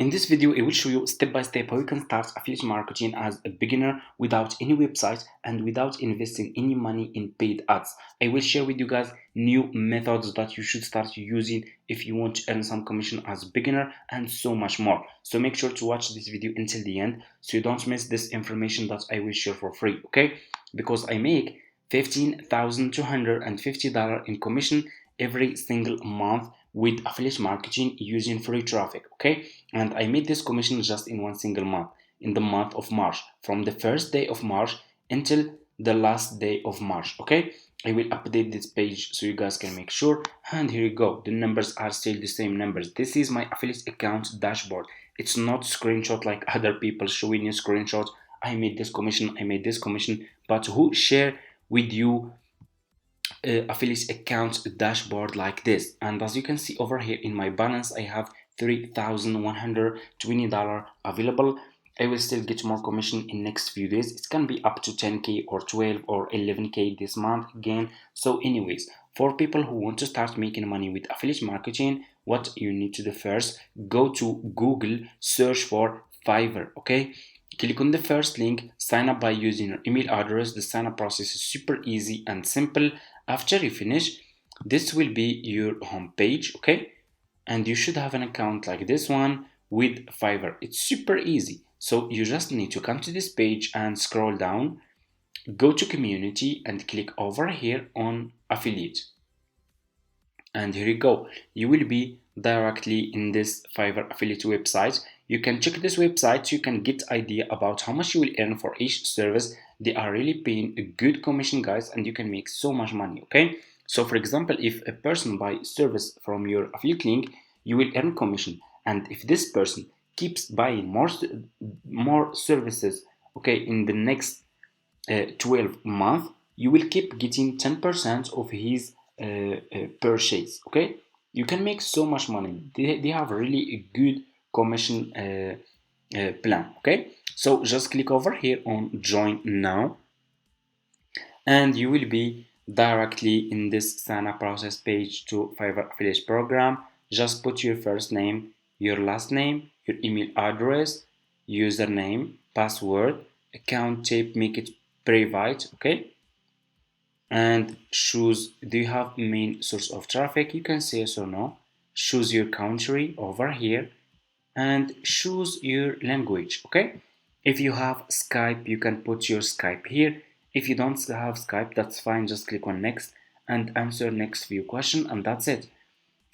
In this video, I will show you step by step how you can start affiliate marketing as a beginner without any website and without investing any money in paid ads. I will share with you guys new methods that you should start using if you want to earn some commission as a beginner and so much more. So make sure to watch this video until the end so you don't miss this information that I will share for free, okay? Because I make $15,250 in commission every single month with affiliate marketing using free traffic, okay? And I made this commission just in one single month, in the month of March, from the first day of March until the last day of March, okay? I will update this page so you guys can make sure. And here you go, the numbers are still the same numbers. This is my affiliate account dashboard. It's not screenshot like other people showing you screenshots. I made this commission, I made this commission, but who share with you affiliate account dashboard like this? And as you can see over here in my balance, I have $3,120 available. I will still get more commission in next few days. It can be up to 10k or 12 or 11k this month again. So anyways, for people who want to start making money with affiliate marketing, what you need to do first, go to Google, search for Fiverr, okay? Click on the first link, sign up by using your email address. The sign up process is super easy and simple. After you finish, this will be your home page, okay? And you should have an account like this one with Fiverr. It's super easy. So you just need to come to this page and scroll down, go to community and click over here on affiliate. And here you go, you will be directly in this Fiverr affiliate website. You can check this website so you can get idea about how much you will earn for each service. They are really paying a good commission, guys, and you can make so much money, okay? So for example, if a person buys service from your affiliate link, you will earn commission. And if this person keeps buying more services, okay, in the next 12 months, you will keep getting 10% of his purchase, okay? You can make so much money. They have really a good commission plan, okay? So just click over here on join now and you will be directly in this sign up process page to Fiverr affiliate program. Just put your first name, your last name, your email address, username, password, account type, make it private, okay? And choose, do you have main source of traffic? You can say yes or no. Choose your country over here and choose your language, okay? If you have Skype, you can put your Skype here. If you don't have Skype, that's fine. Just click on next and answer next few questions, and that's it.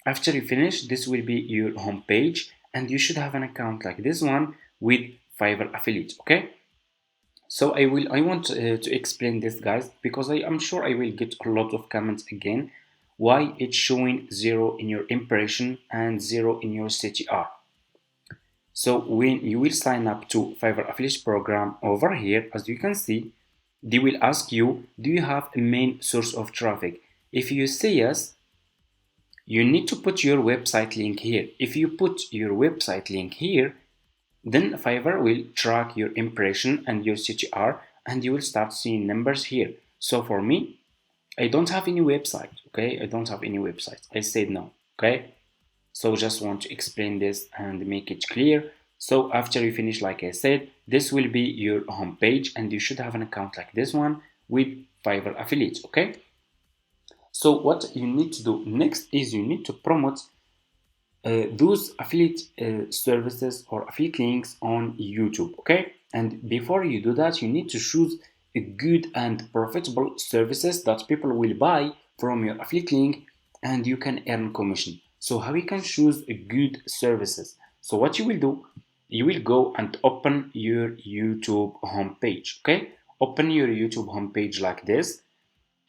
After you finish, this will be your home page and you should have an account like this one with Fiverr affiliate, okay? So I want to explain this, guys, because I'm sure I will get a lot of comments again why it's showing 0 in your impression and 0 in your CTR. So when you will sign up to Fiverr affiliate program over here, as you can see, they will ask you, do you have a main source of traffic? If you say yes, you need to put your website link here. If you put your website link here, then Fiverr will track your impression and your CTR and you will start seeing numbers here. So for me, I don't have any website, okay? I don't have any website. I said no, okay? So just want to explain this and make it clear. So after you finish, like I said, this will be your home page and you should have an account like this one with Fiverr affiliate, okay? So what you need to do next is you need to promote those affiliate services or affiliate links on YouTube, okay? And before you do that, you need to choose a good and profitable services that people will buy from your affiliate link and you can earn commission. So how you can choose a good services? So what you will do, you will go and open your YouTube homepage, okay? Open your YouTube homepage like this.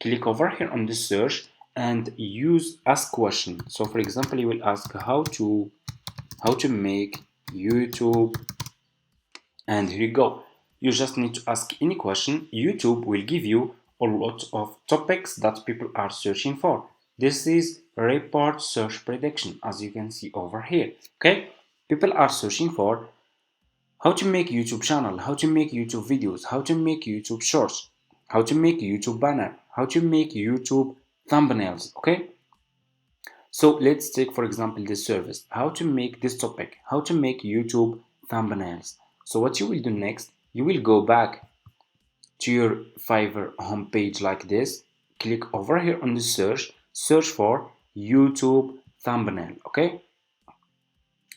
Click over here on the search and use ask question. So for example, you will ask how to make YouTube, and here you go. You just need to ask any question. YouTube will give you a lot of topics that people are searching for. This is report search prediction, as you can see over here, okay? People are searching for how to make YouTube channel, how to make YouTube videos, how to make YouTube shorts, how to make YouTube banner, how to make YouTube thumbnails, okay? So let's take for example this service, how to make this topic, how to make YouTube thumbnails. So what you will do next, you will go back to your Fiverr homepage like this, click over here on the search for YouTube thumbnail. Okay,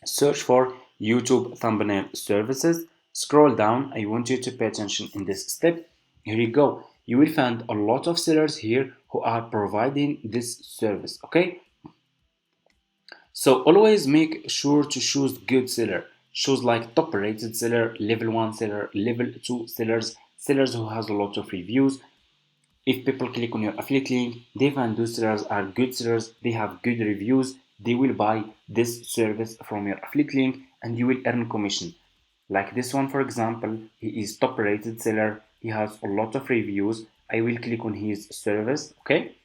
search for YouTube thumbnail services, scroll down. I want you to pay attention in this step. Here you go, you will find a lot of sellers here who are providing this service. Okay, so always make sure to choose good seller. Choose like top rated seller, level 1 seller, level 2 sellers, sellers who has a lot of reviews. If people click on your affiliate link, they find those sellers are good sellers, they have good reviews, they will buy this service from your affiliate link and you will earn commission. Like this one for example, he is top rated seller, he has a lot of reviews. I will click on his service, okay?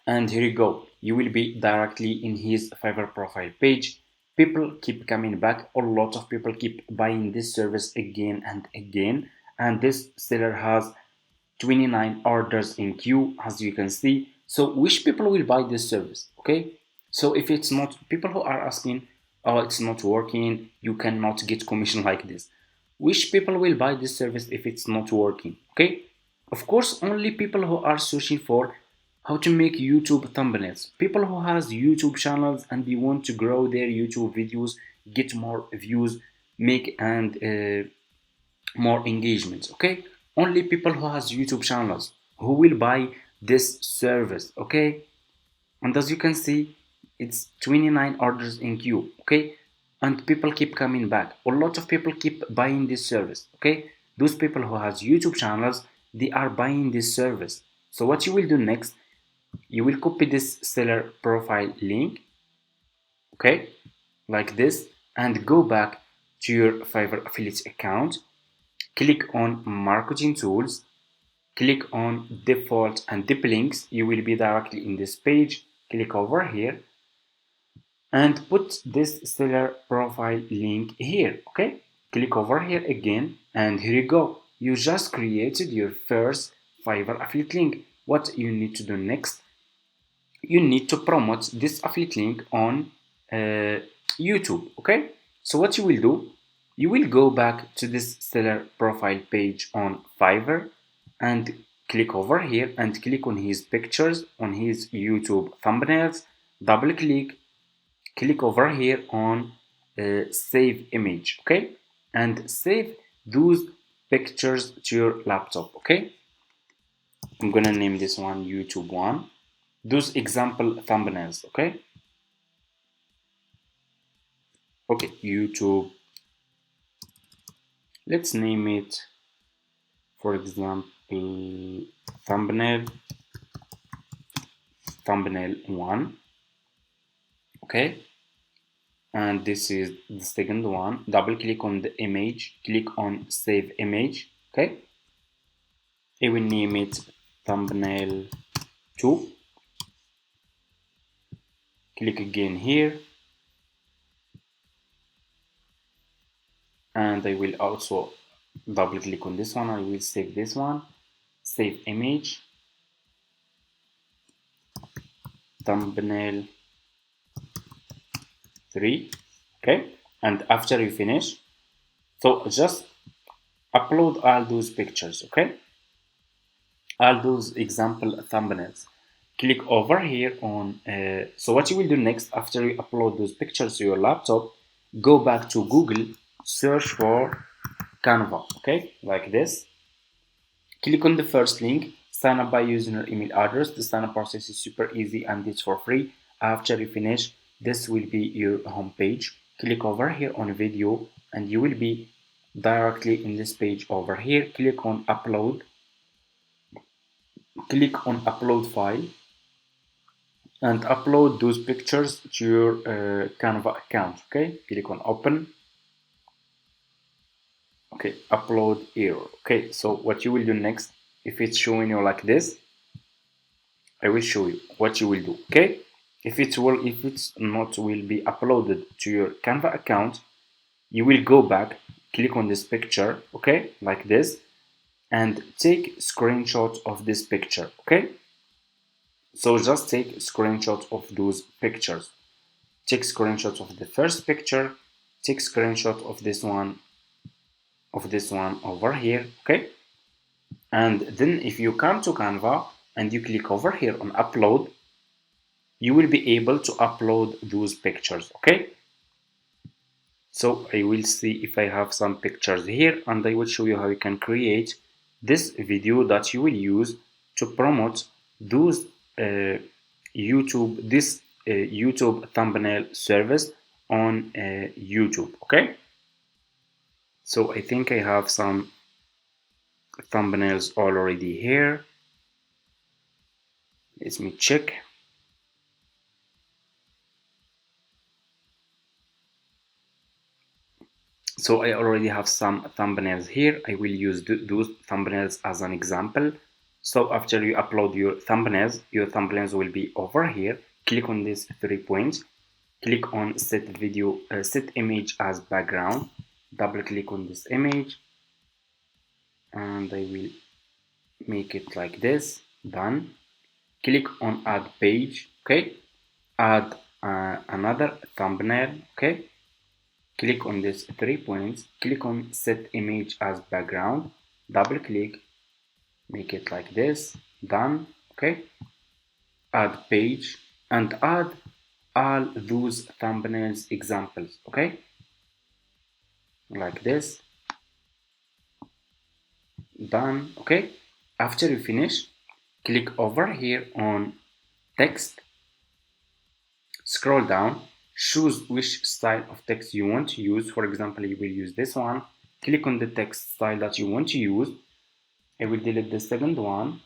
And here you go, you will be directly in his Fiverr profile page. People keep coming back, a lot of people keep buying this service again and again, and this seller has 29 orders in queue as you can see. So which people will buy this service? Okay, so if it's not, people who are asking, oh it's not working, you cannot get commission like this, which people will buy this service if it's not working? Okay, of course only people who are searching for how to make YouTube thumbnails, people who has YouTube channels and they want to grow their YouTube videos, get more views, make and more engagements. Okay, only people who has YouTube channels who will buy this service. Okay, and as you can see, it's 29 orders in queue. Okay, and people keep coming back, a lot of people keep buying this service. Okay, those people who has YouTube channels, they are buying this service. So what you will do next, you will copy this seller profile link, okay, like this, and go back to your Fiverr affiliate account, click on marketing tools, click on default and deep links. You will be directly in this page. Click over here and put this seller profile link here. Okay, click over here again and here you go, you just created your first Fiverr affiliate link. What you need to do next, you need to promote this affiliate link on YouTube. Okay, so what you will do, you will go back to this seller profile page on Fiverr and click over here and click on his pictures on his YouTube thumbnails, double click, click over here on save image. Okay, and save those pictures to your laptop. Okay, I'm gonna name this one YouTube one, those example thumbnails. Okay, okay, YouTube, let's name it for example thumbnail one. Okay, and this is the second one, double click on the image, click on save image. Okay, I will name it thumbnail 2, click again here, and I will also double click on this one. I will save this one, save image, thumbnail 3. Okay, and after you finish, so just upload all those pictures. Okay, all those example thumbnails, click over here on so what you will do next after you upload those pictures to your laptop, go back to Google, search for Canva. Okay, like this, click on the first link, sign up by using your email address. The sign up process is super easy and it's for free. After you finish, this will be your home page. Click over here on video and you will be directly in this page over here. Click on upload, click on upload file and upload those pictures to your Canva account. Okay, click on open. Okay, upload error. Okay, so what you will do next, if it's showing you like this, I will show you what you will do. Okay, if it's not will be uploaded to your Canva account, you will go back, click on this picture, okay, like this, and take screenshot of this picture. Okay, So just take screenshots of those pictures. Take screenshots of the first picture, take screenshot of this one, over here, okay? And then if you come to Canva and you click over here on upload, you will be able to upload those pictures, okay? So I will see if I have some pictures here, and I will show you how you can create this video that you will use to promote those YouTube thumbnail service on YouTube, okay? So I think I have some thumbnails already here. Let me check. So I already have some thumbnails here. I will use those thumbnails as an example. So after you upload your thumbnails will be over here. Click on these 3 points. Click on set image as background. Double click on this image, and I will make it like this. Done. Click on add page. Okay. Add another thumbnail. Okay. Click on these 3 points, click on set image as background, double click, make it like this, done, okay? Add page and add all those thumbnails examples, okay? Like this, done, okay? After you finish, click over here on text, scroll down, choose which style of text you want to use. For example, you will use this one. Click on the text style that you want to use. I will delete the second one,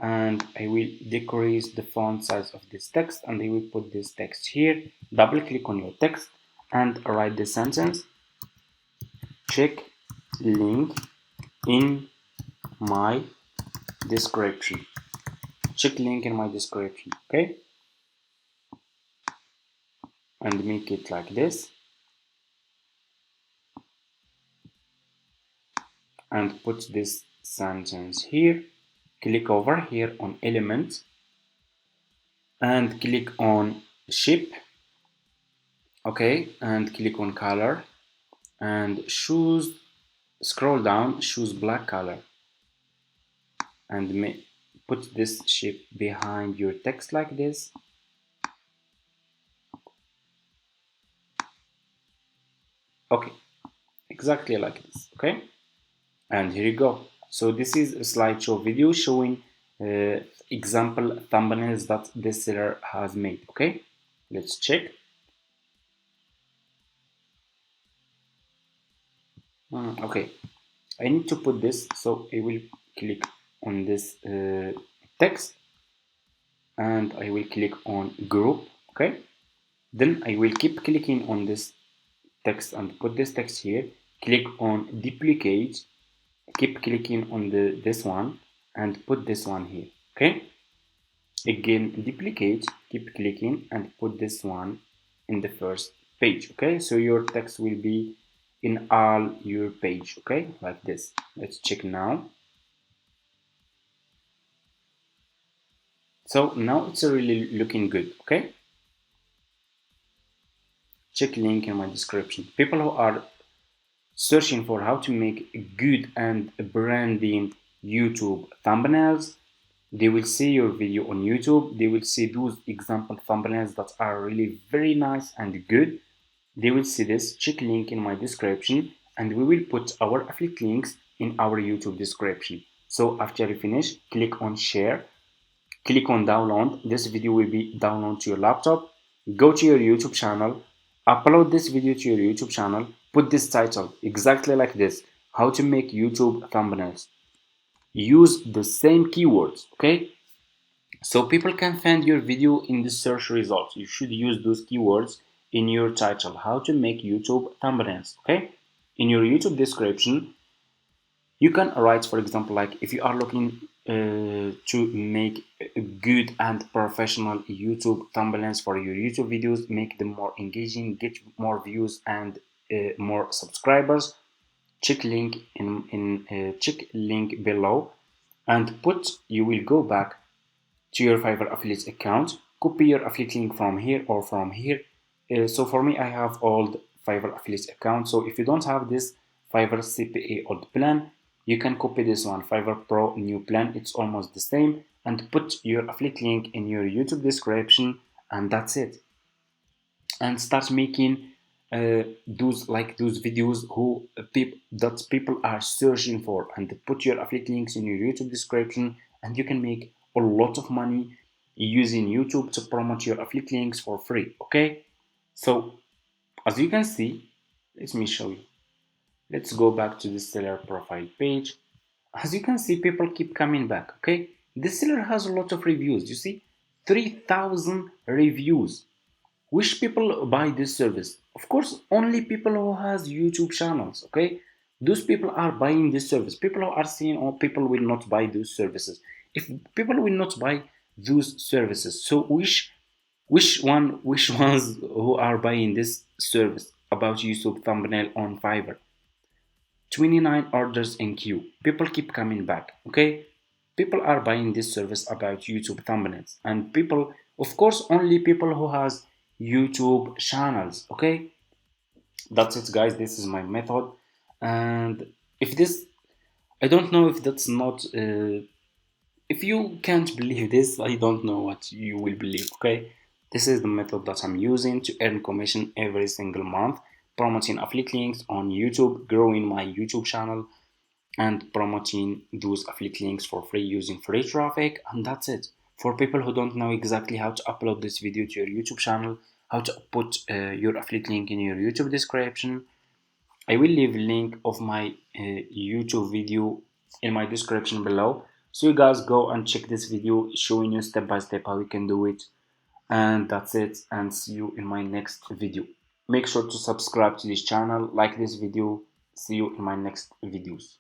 and I will decrease the font size of this text, and I will put this text here. Double click on your text and write the sentence: check link in my description. Check link in my description, okay? And make it like this, and put this sentence here. Click over here on element and click on shape, okay? And click on color and scroll down, choose black color, and put this shape behind your text like this. Okay, exactly like this, okay? And here you go. So this is a slideshow video showing example thumbnails that this seller has made, okay? Let's check. Okay, I need to put this, so I will click on this text, and I will click on group, okay? Then I will keep clicking on this text and put this text here. Click on duplicate, keep clicking on this one and put this one here, okay? Again, duplicate, keep clicking and put this one in the first page, okay? So your text will be in all your page, okay? Like this. Let's check now. So now it's really looking good, okay? Check link in my description. People who are searching for how to make good and branding YouTube thumbnails, they will see your video on YouTube. They will see those example thumbnails that are really very nice and good. They will see this. Check link in my description, and we will put our affiliate links in our YouTube description. So after you finish, click on share, click on download. This video will be downloaded to your laptop. Go to your YouTube channel, upload this video to your YouTube channel, put this title exactly like this: how to make YouTube thumbnails. Use the same keywords, okay? So people can find your video in the search results. You should use those keywords in your title: how to make YouTube thumbnails, okay? In your YouTube description, you can write, for example, like if you are looking to make good and professional YouTube thumbnails for your YouTube videos, make them more engaging, get more views and more subscribers. Check link check link below and you will go back to your Fiverr affiliate account, copy your affiliate link from here or from here. So for me, I have old Fiverr affiliate account. So if you don't have this Fiverr CPA old plan, you can copy this one, Fiverr Pro new plan. It's almost the same, and put your affiliate link in your YouTube description, and that's it. And start making those videos who people are searching for, and put your affiliate links in your YouTube description, and you can make a lot of money using YouTube to promote your affiliate links for free. Okay, so as you can see, let me show you. Let's go back to the seller profile page. As you can see, people keep coming back. Okay, this seller has a lot of reviews. You see, 3,000 reviews. Which people buy this service? Of course, only people who has YouTube channels. Okay, those people are buying this service. People who are seeing, or people will not buy those services. If people will not buy those services, so which ones who are buying this service about YouTube thumbnail on Fiverr? 29 orders in queue. People keep coming back. Okay, people are buying this service about YouTube thumbnails, and people, of course, only people who has YouTube channels. Okay, that's it, guys. This is my method, and if this, I don't know if that's not. If you can't believe this, I don't know what you will believe. Okay, this is the method that I'm using to earn commission every single month, promoting affiliate links on YouTube, growing my YouTube channel, and promoting those affiliate links for free using free traffic. And that's it. For people who don't know exactly how to upload this video to your YouTube channel, how to put your affiliate link in your YouTube description, I will leave a link of my YouTube video in my description below, so you guys go and check this video showing you step by step how you can do it. And that's it, and see you in my next video. Make sure to subscribe to this channel, like this video. See you in my next videos.